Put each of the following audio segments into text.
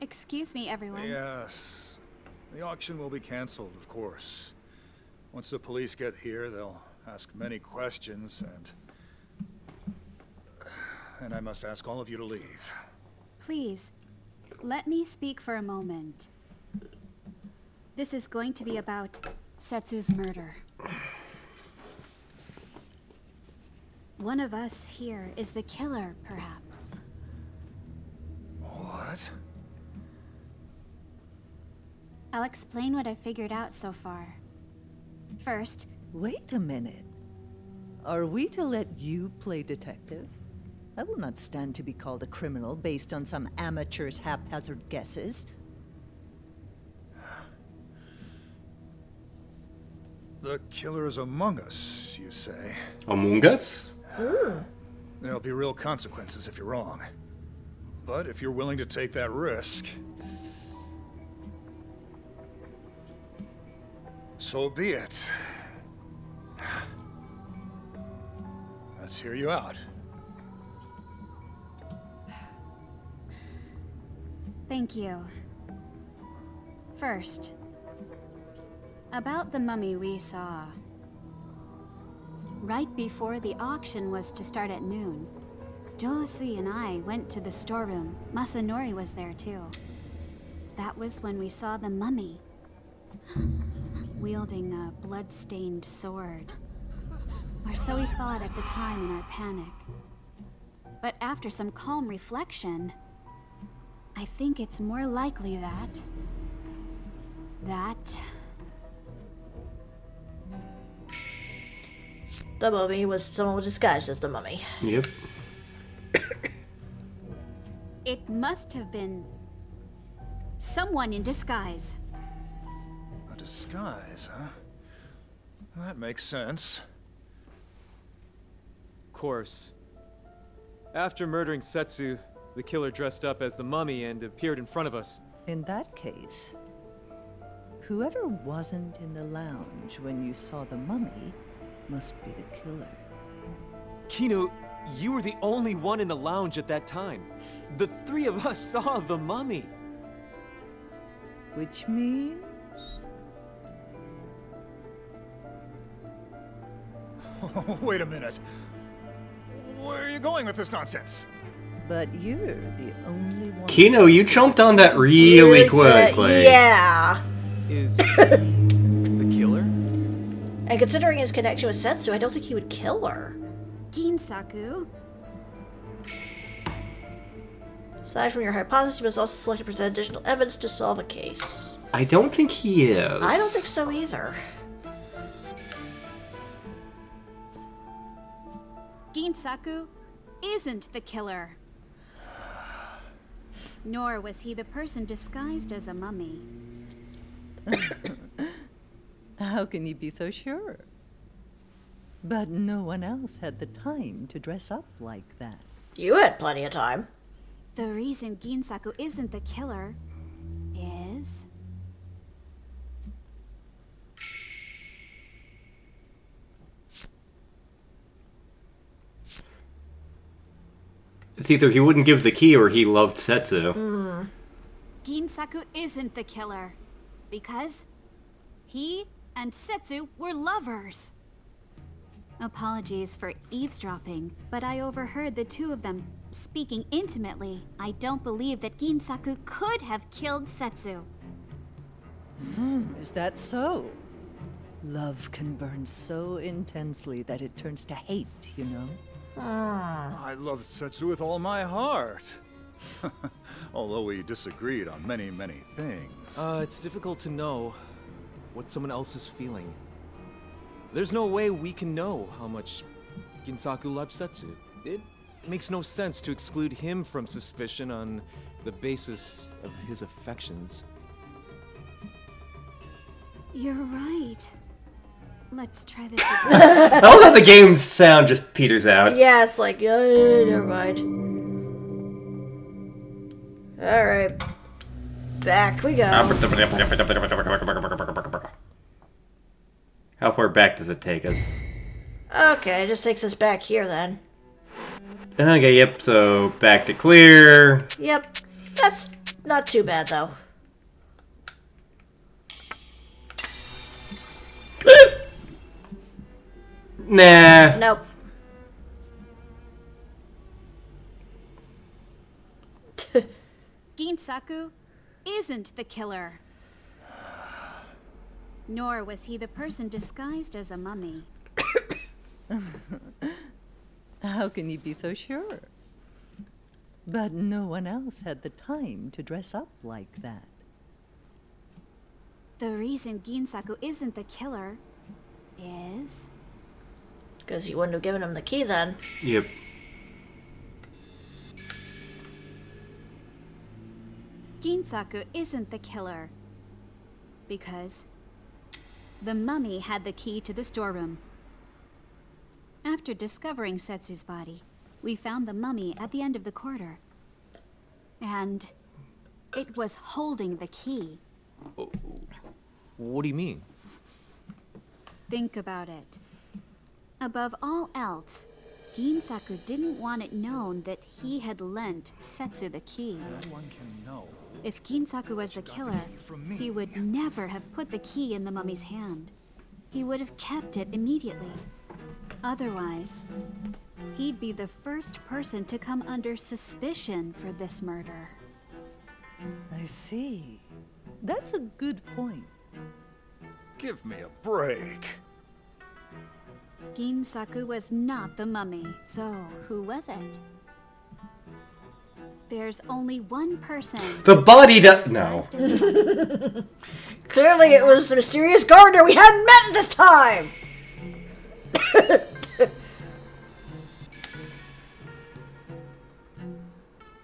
Excuse me, everyone. Yes. The auction will be canceled, of course. Once the police get here, they'll ask many questions, and I must ask all of you to leave. Please, let me speak for a moment. This is going to be about Setsu's murder. One of us here is the killer, perhaps. What? I'll explain what I've figured out so far. First... Wait a minute. Are we to let you play detective? I will not stand to be called a criminal based on some amateur's haphazard guesses. The killer is among us, you say? Among Us? There'll be real consequences if you're wrong. But if you're willing to take that risk... so be it. Let's hear you out. Thank you. First, about the mummy we saw. Right before the auction was to start at noon, Josie and I went to the storeroom. Masanori was there too. That was when we saw the mummy, wielding a blood-stained sword. Or so we thought at the time in our panic. But after some calm reflection, I think it's more likely that... The mummy was someone disguised as the mummy. Yep. It must have been someone in disguise. A disguise, huh? That makes sense. Of course. After murdering Setsu, the killer dressed up as the mummy and appeared in front of us. In that case, whoever wasn't in the lounge when you saw the mummy must be the killer. Kino, you were the only one in the lounge at that time. The three of us saw the mummy. Which means... Wait a minute. Where are you going with this nonsense? But you're the only one... Kino, you jumped on that really quickly. Yeah. Is he the killer? And considering his connection with Setsu, I don't think he would kill her. Ginsaku? Aside from your hypothesis, you must also select and present additional evidence to solve a case. I don't think he is. I don't think so either. Ginsaku isn't the killer. Nor was he the person disguised as a mummy. How can you be so sure? But no one else had the time to dress up like that. You had plenty of time. The reason Ginsaku isn't the killer is... It's either he wouldn't give the key or he loved Setsu. Ginsaku isn't the killer. Because he and Setsu were lovers. Apologies for eavesdropping, but I overheard the two of them speaking intimately. I don't believe that Ginsaku could have killed Setsu. Is that so? Love can burn so intensely that it turns to hate, you know? I loved Setsu with all my heart. Although we disagreed on many, many things. It's difficult to know what someone else is feeling. There's no way we can know how much Ginsaku loves Setsu. It makes no sense to exclude him from suspicion on the basis of his affections. You're right. Let's try this again. I love how the game's sound just peters out. Yeah, it's like, never mind. Alright. Back we go. How far back does it take us? Okay, it just takes us back here then. Okay, yep, so back to clear. Yep. That's Not too bad, though. Nah. Nope. Ginsaku isn't the killer. Nor was he the person disguised as a mummy. How can you be so sure? But no one else had the time to dress up like that. The reason Ginsaku isn't the killer is... Because he wouldn't have given him the key then. Yep. Ginsaku isn't the killer because the mummy had the key to the storeroom. After discovering Setsu's body, we found the mummy at the end of the corridor. And it was holding the key. What do you mean? Think about it. Above all else, Ginsaku didn't want it known that he had lent Setsu the key. No one can know. If Ginsaku was the killer, he would never have put the key in the mummy's hand. He would have kept it immediately. Otherwise, he'd be the first person to come under suspicion for this murder. I see. That's a good point. Give me a break. Ginsaku was not the mummy, so who was it? There's only one person. The body does. No. disguised as the mummy. Clearly, it was the mysterious gardener we hadn't met at this time!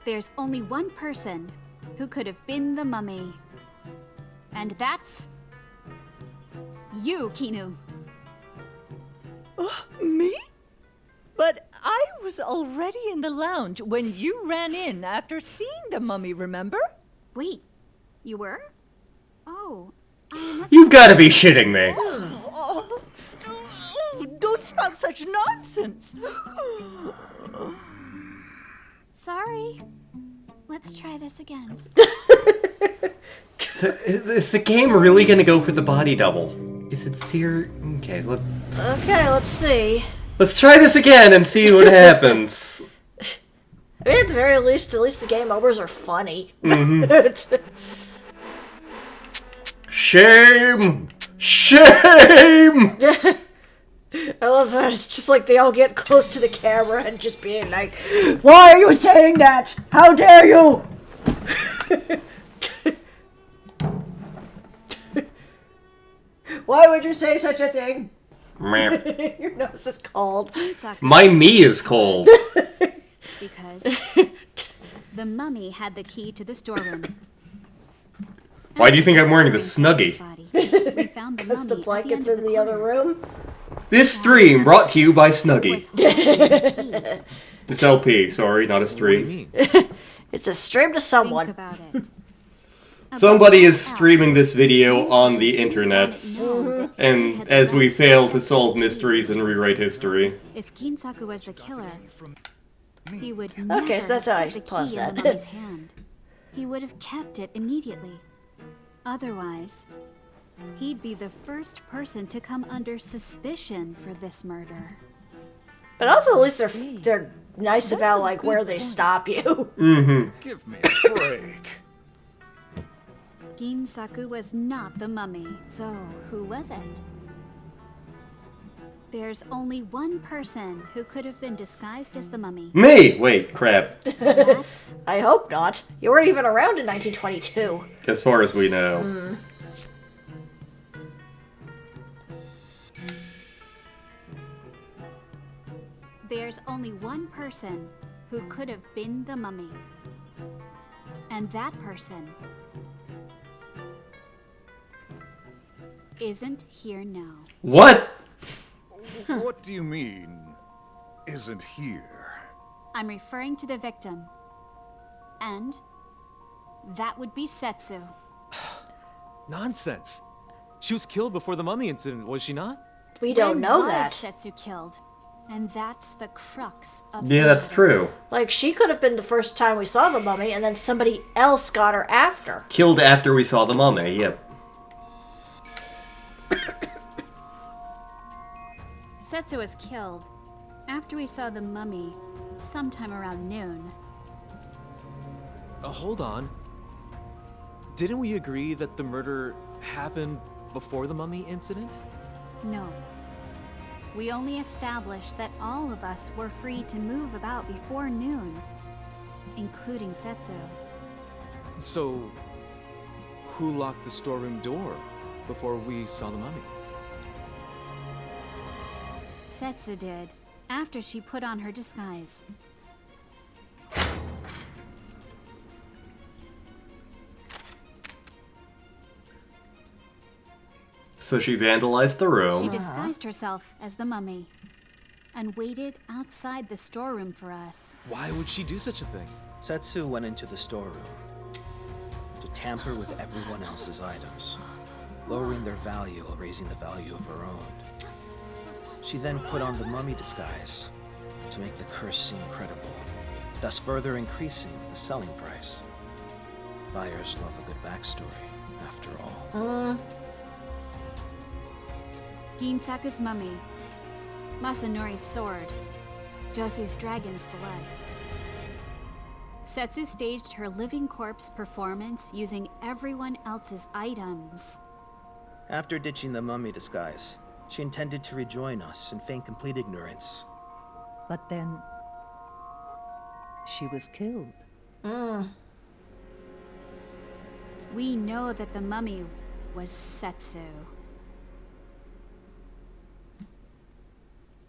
There's only one person who could have been the mummy. And that's... you, Kinu. Me? But I was already in the lounge when you ran in after seeing the mummy, remember? Wait, you were? Oh, I must... You've got to be shitting me. Oh, don't spout such nonsense. Sorry. Let's try this again. Is the game really going to go for the body double? Is it Okay, Okay, let's see. let's try this again and see what happens. I mean, at the very least, at least the game overs are funny. Shame! Shame! I love that. It's just like they all get close to the camera and just being like, "Why are you saying that? How dare you?" Why would you say such a thing? Meh. Your nose is cold. Ginsaku My me is cold. because the mummy had the key to the storeroom. Why do you think I'm wearing the Setsu's Snuggie? body, we found the Because mummy the at the blanket's end of in the other corridor. room. This stream brought to you by Was Snuggie. holding the key. This LP, sorry, not a What do you stream. mean? It's a stream to Think someone. about it. Somebody is Above all streaming else, this video on the Ginsaku didn't want it internets, known that he and had as we lent fail to Setsu solve the key. mysteries and rewrite history. If Ginsaku was the killer, he would Okay, never so that's how I have put the pause key that. in the mummy's hand. He would have kept it immediately. Otherwise, he'd be the first person to come under suspicion for this murder. But also, at least they're nice That's about a like good where they point. stop you. Give me a break. Ginsaku was not the mummy, so who was it? There's only one person who could have been disguised as the mummy. Me! Wait, crap. That's I hope not. You weren't even around in 1922. As far as we know. There's only one person who could have been the mummy. And that person isn't here now. What? What do you mean, isn't here? I'm referring to the victim. And that would be Setsu. Nonsense. She was killed before the mummy incident, was she not? We don't When know was that. Setsu killed? And that's the crux of Yeah, the that's matter. true. Like, she could have been the first time we saw the mummy, and then somebody else got her after. Killed after we saw the mummy, yep. Setsu was killed after we saw the mummy sometime around noon. Hold on. Didn't we agree that the murder happened before the mummy incident? No. We only established that all of us were free to move about before noon, including Setsu. So, who locked the storeroom door before we saw the mummy? Setsu did, after she put on her disguise. So she vandalized the She room. disguised herself as the mummy and waited outside the storeroom for us. Why would she do such a thing? Setsu went into the storeroom to tamper with everyone else's items, lowering their value while raising the value of her own. She then put on the mummy disguise to make the curse seem credible, thus further increasing the selling price. Buyers love a good backstory, after all. Ginsaku's mummy, Masanori's sword, Josie's dragon's blood. Setsu staged her living corpse performance using everyone else's items. After ditching the mummy disguise, she intended to rejoin us and feign complete ignorance. But then she was killed. We know that the mummy was Setsu.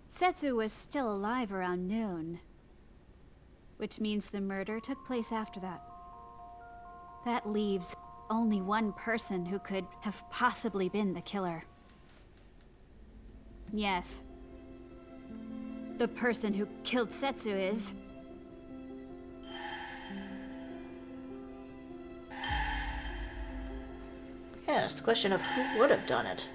Setsu was still alive around noon, which means the murder took place after that. That leaves only one person who could have possibly been the killer. Yes. The person who killed Setsu is... Yeah, it's the question of who would have done it.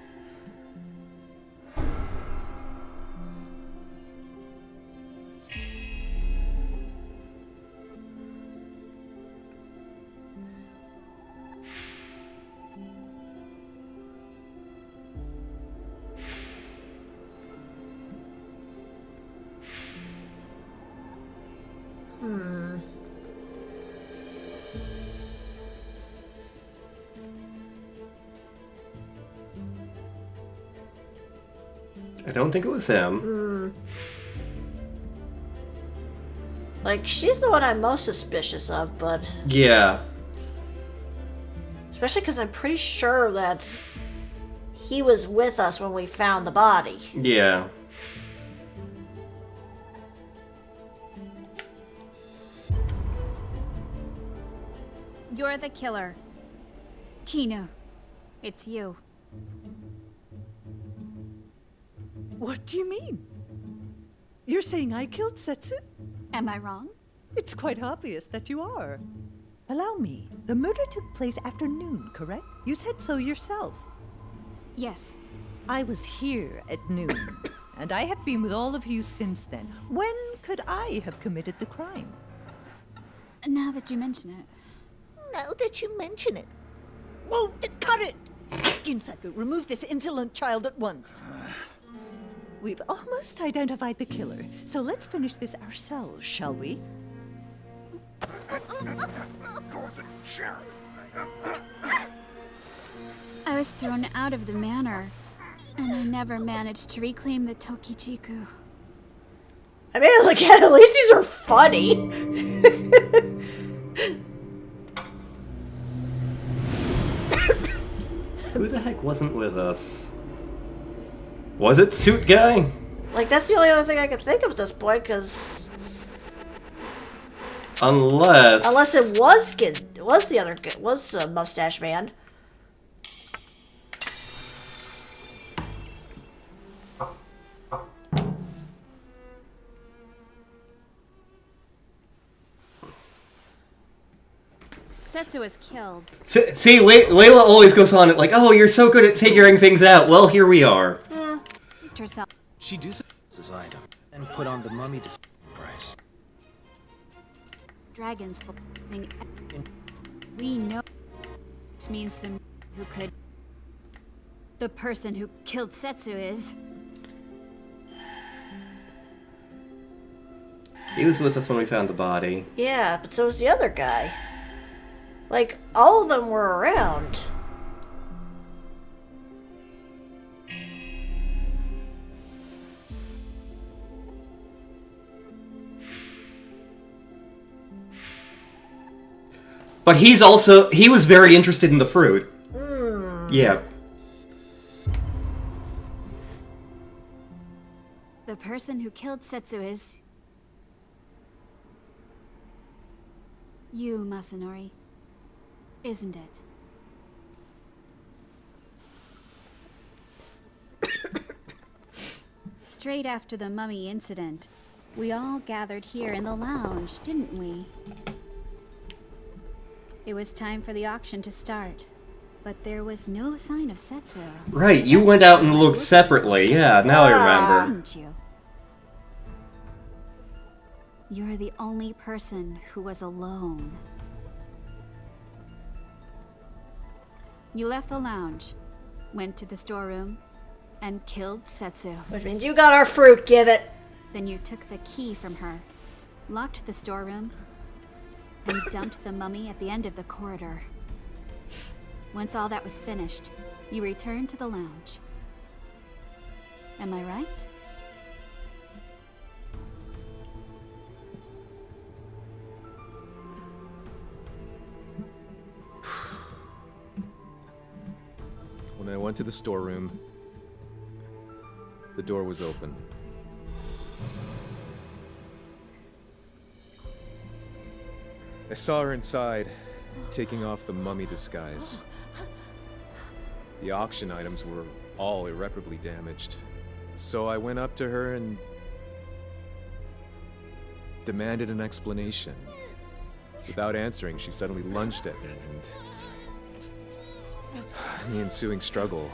I don't think it was him. Like, she's the one I'm most suspicious of, but... Yeah. Especially because I'm pretty sure that he was with us when we found the body. Yeah. You're the killer. Kinu, it's you. What do you mean? You're saying I killed Setsu? Am I wrong? It's quite obvious that you are. Allow me. The murder took place after noon, correct? You said so yourself. Yes. I was here at noon, and I have been with all of you since then. When could I have committed the crime? Now that you mention it. Now that you mention it. Whoa, cut it! Ginsaku, remove this insolent child at once. We've almost identified the killer, so let's finish this ourselves, shall we? I was thrown out of the manor, and I never managed to reclaim the Tokichiku. I mean, like, at least these are funny. Who the heck wasn't with us? Was it Suit Guy? Like, that's the only other thing I can think of at this point, because... Unless it was the other kid, was Mustache Man. Setsu was killed. See, Layla always goes on it like, oh, you're so good at figuring things out. Well, here we are. Herself. She do so? his item, and put on the mummy price. Dragons sing. We know it means the who could. The person who killed Setsu is. He was with us when we found the body. Yeah, but so was the other guy. Like, all of them were around. But he was very interested in the fruit. Yeah. The person who killed Setsu is. You, Masanori. Isn't it? Straight after the mummy incident, we all gathered here in the lounge, didn't we? It was time for the auction to start, but there was no sign of Setsu. Right, you went out and looked separately. Yeah, now I remember. Didn't you? You're the only person who was alone. You left the lounge, went to the storeroom, and killed Setsu. Which means you got our fruit, give it. Then you took the key from her, locked the storeroom, and dumped the mummy at the end of the corridor. Once all that was finished, you returned to the lounge. Am I right? When I went to the storeroom, the door was open. I saw her inside, taking off the mummy disguise. The auction items were all irreparably damaged. So I went up to her and demanded an explanation. Without answering, she suddenly lunged at me, and in the ensuing struggle,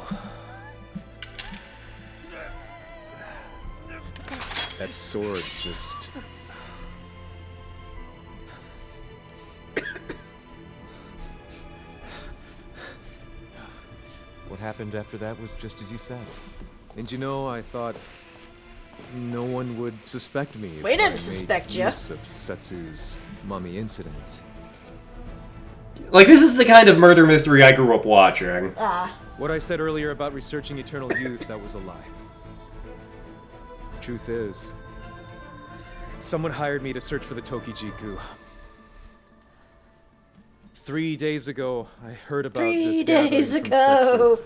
that sword just... What happened after that was just as you said. And you know, I thought no one would suspect me. We didn't suspect you. Use of Setsu's mummy incident. Like, this is the kind of murder mystery I grew up watching. What I said earlier about researching eternal youth, that was a lie. The truth is, someone hired me to search for the Tokijiku. 3 days ago, I heard about this 3 gathering days from ago. Setsu.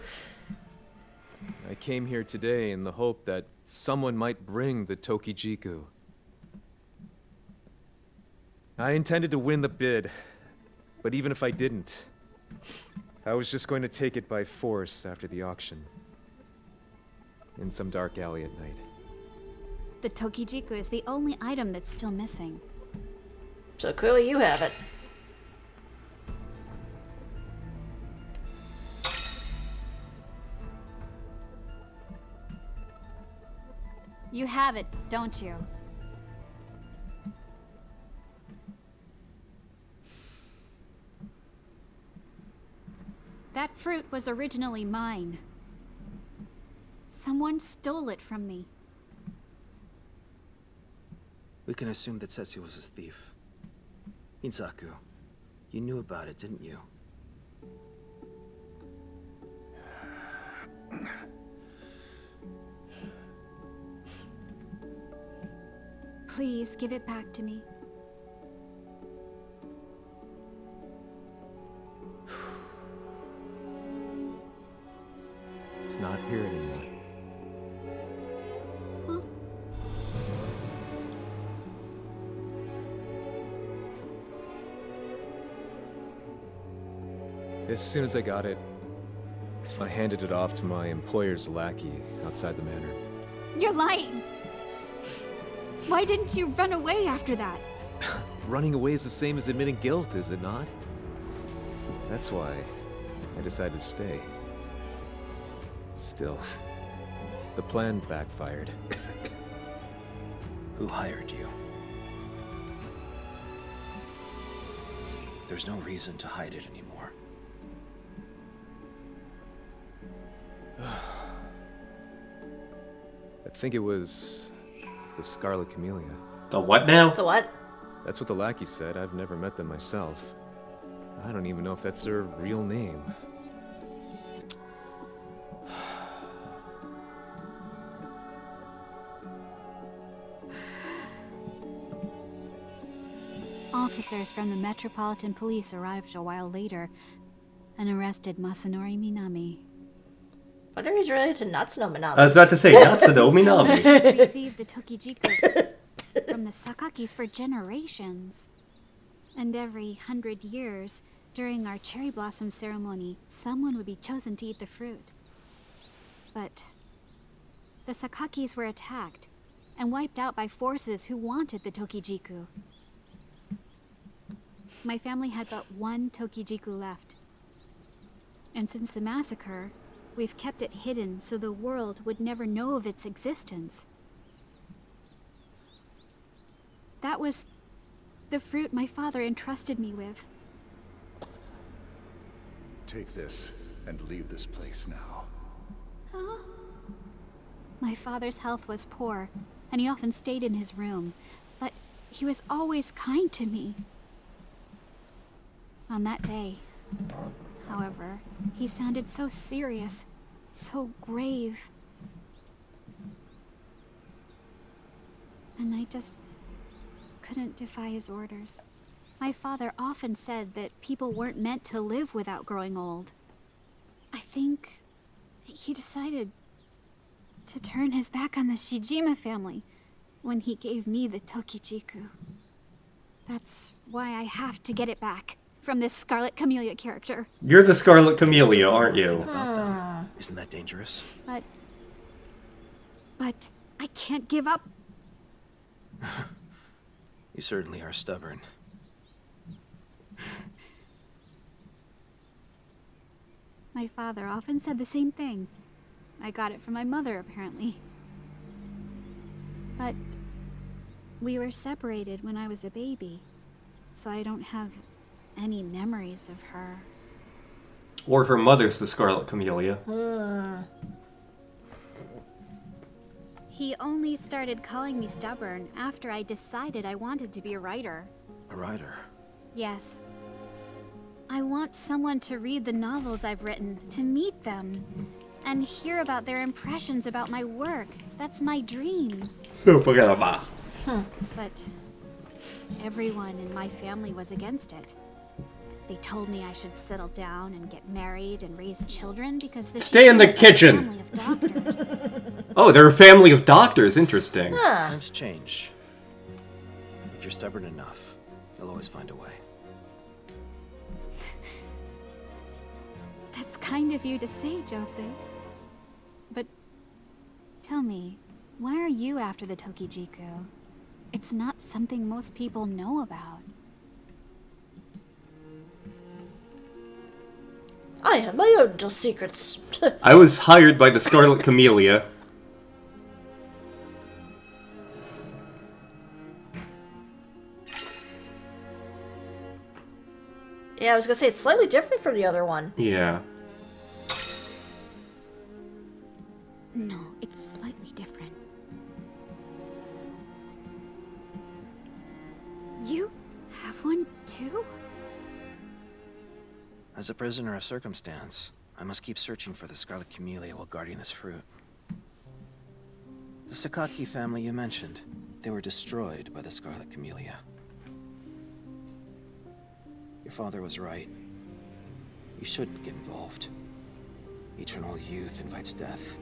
I came here today in the hope that someone might bring the Tokijiku. I intended to win the bid, but even if I didn't, I was just going to take it by force after the auction. In some dark alley at night. The Tokijiku is the only item that's still missing. So clearly you have it. You have it, don't you? That fruit was originally mine. Someone stole it from me. We can assume that Setsu was a thief. Ginsaku, you knew about it, didn't you? Please give it back to me. It's not here anymore. Huh? As soon as I got it, I handed it off to my employer's lackey outside the manor. You're lying! Why didn't you run away after that? Running away is the same as admitting guilt, is it not? That's why I decided to stay. Still, the plan backfired. Who hired you? There's no reason to hide it anymore. I think it was the Scarlet Camellia. The what now? The what? That's what the lackey said. I've never met them myself. I don't even know if that's their real name. Officers from the Metropolitan Police arrived a while later and arrested Masanori Minami. I wonder if he's related to Natsuno Minami. I was about to say, Natsuno Minami. He's received the Tokijiku from the Sakakis for generations. And every 100 years, during our cherry blossom ceremony, someone would be chosen to eat the fruit. But the Sakakis were attacked and wiped out by forces who wanted the Tokijiku. My family had but one Tokijiku left. And since the massacre, we've kept it hidden so the world would never know of its existence. That was the fruit my father entrusted me with. Take this and leave this place now. Huh? My father's health was poor, and he often stayed in his room, but he was always kind to me. On that day, however, he sounded so serious, so grave. And I just couldn't defy his orders. My father often said that people weren't meant to live without growing old. I think he decided to turn his back on the Shijima family when he gave me the Tokijiku. That's why I have to get it back from this Scarlet Camellia character. You're the Scarlet Camellia, aren't you? About them. Isn't that dangerous? But I can't give up. You certainly are stubborn. My father often said the same thing. I got it from my mother, apparently. But we were separated when I was a baby, so I don't have any memories of her. Or her mother's the Scarlet Camellia. He only started calling me stubborn after I decided I wanted to be a writer. A writer? Yes. I want someone to read the novels I've written, to meet them, and hear about their impressions about my work. That's my dream. But But everyone in my family was against it. They told me I should settle down and get married and raise children because the Stay in the Shichimas are a kitchen. family of doctors. Oh, they're a family of doctors. Interesting. Times change. If you're stubborn enough, you'll always find a way. That's kind of you to say, Joseph. But tell me, why are you after the Tokijiku? It's not something most people know about. I have my own little secrets. I was hired by the Scarlet Camellia. Yeah, I was gonna say it's slightly different from the other one. Yeah. No, it's slightly different. You have one too? As a prisoner of circumstance, I must keep searching for the Scarlet Camellia while guarding this fruit. The Sakaki family you mentioned, they were destroyed by the Scarlet Camellia. Your father was right. You shouldn't get involved. Eternal youth invites death.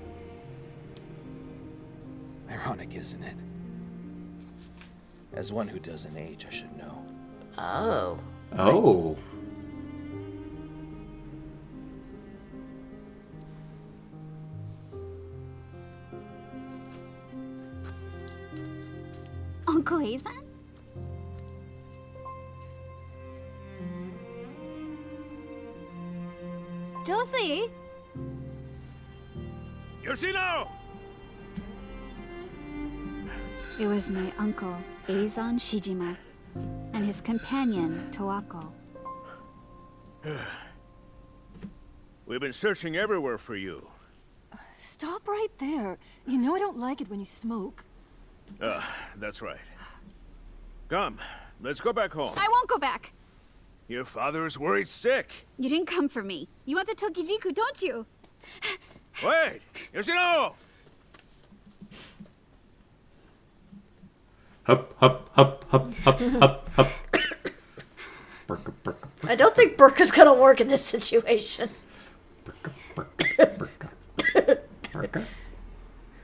Ironic, isn't it? As one who doesn't age, I should know. Oh. Oh. Uncle Hazen? Josie! Yoshino! It was my uncle, Eizan Shijima, and his companion, Toako. We've been searching everywhere for you. Stop right there. You know I don't like it when you smoke. That's right. Come, let's go back home. I won't go back! Your father is worried sick. You didn't come for me. You want the Tokijiku, don't you? Wait! Yoshino! Hup, hup, hup, hup, hup, hup, hup. Burka, burka, I don't think Burka's gonna work in this situation. burka, burka.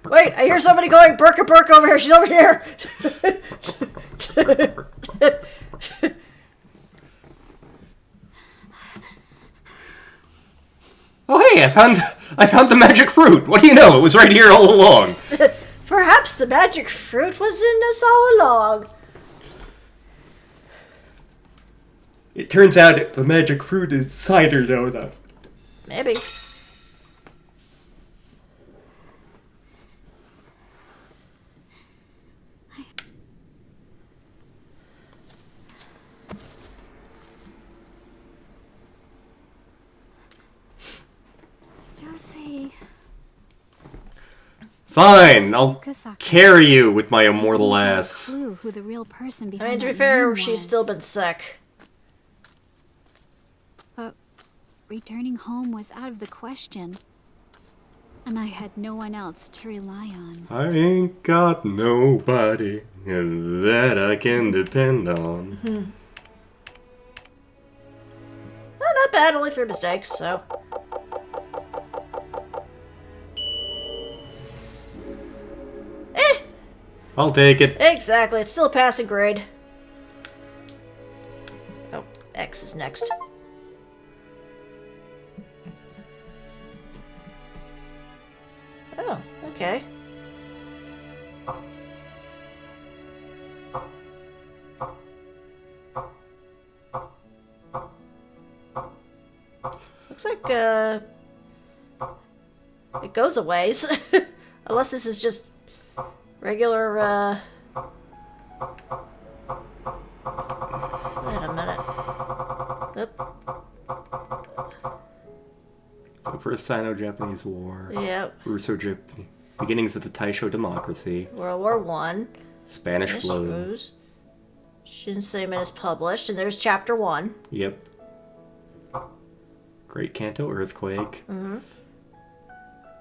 Wait, I hear somebody going, Burka, Burka over here. She's over here. Oh hey, I found the magic fruit. What do you know? It was right here all along. Perhaps the magic fruit was in us all along. It turns out the magic fruit is cider donut. Maybe. Fine, I'll carry you with my immortal ass. Clue who the real person I behind mean, to be that fair, name she's was. still been sick. But returning home was out of the question. And I had no one else to rely on. I ain't got nobody that I can depend on. Well, not bad, only 3 mistakes, so. I'll take it. Exactly, it's still a passing grade. Oh, X is next. Oh, okay. Looks like, it goes a ways. Unless this is just regular, wait a minute. Oop. So first Sino-Japanese War. Yep. Russo-Japanese. Beginnings of the Taisho democracy. World War One. Spanish flu. Blues. Shinseimon is published, and there's chapter 1. Yep. Great Kanto earthquake. Mm-hmm.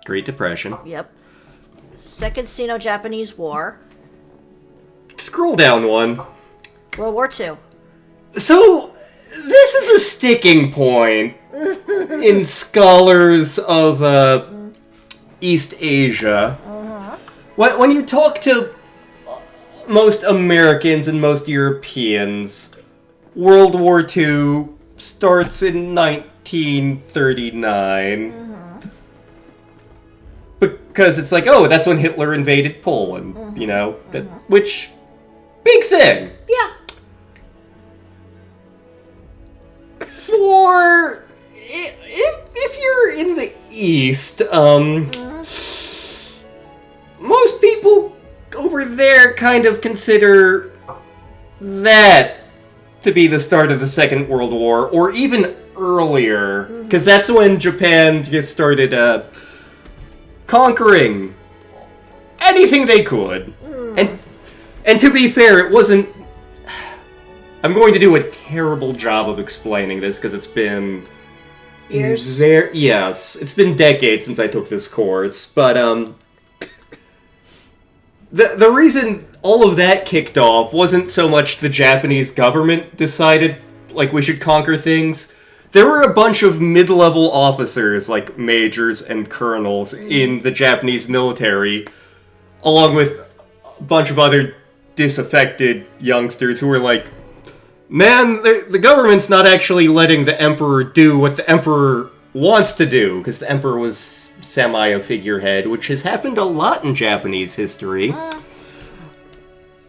Great Depression. Yep. Second Sino-Japanese War. Scroll down one. World War II. So, this is a sticking point in scholars of East Asia. When you talk to most Americans and most Europeans, World War II starts in 1939. Because it's like, oh, that's when Hitler invaded Poland, you know? Which, big thing. Yeah. For if you're in the East, most people over there kind of consider that to be the start of the Second World War, or even earlier, because that's when Japan just started conquering anything they could. And to be fair, it wasn't. I'm going to do a terrible job of explaining this because it's been Years? Yes, it's been decades since I took this course, but the reason all of that kicked off wasn't so much the Japanese government decided like we should conquer things. There were a bunch of mid-level officers, like majors and colonels, in the Japanese military, along with a bunch of other disaffected youngsters who were like, man, the government's not actually letting the emperor do what the emperor wants to do, because the emperor was semi a figurehead, which has happened a lot in Japanese history.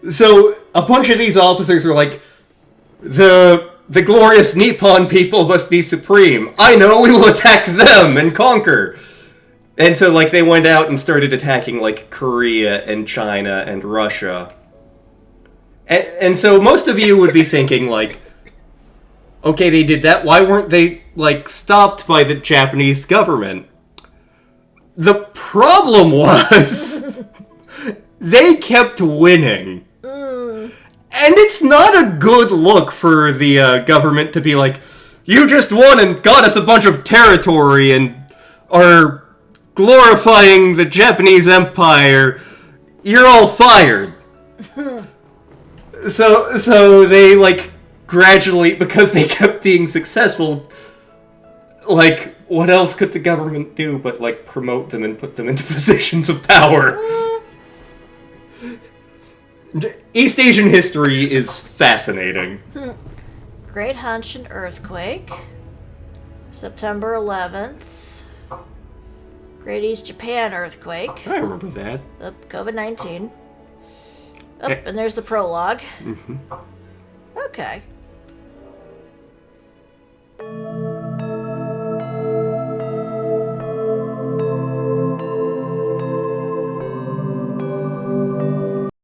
So a bunch of these officers were like, the glorious Nippon people must be supreme. I know, we will attack them and conquer. And so, like, they went out and started attacking, like, Korea and China and Russia. And so most of you would be thinking, like, okay, they did that. Why weren't they, like, stopped by the Japanese government? The problem was they kept winning. And it's not a good look for the government to be like, you just won and got us a bunch of territory and are glorifying the Japanese Empire. You're all fired. So they, like, gradually, because they kept being successful, like, what else could the government do but, like, promote them and put them into positions of power? East Asian history is fascinating. Great Hanshin earthquake. September 11th. Great East Japan earthquake. I remember that. COVID-19. And there's the prologue. Mm-hmm. Okay.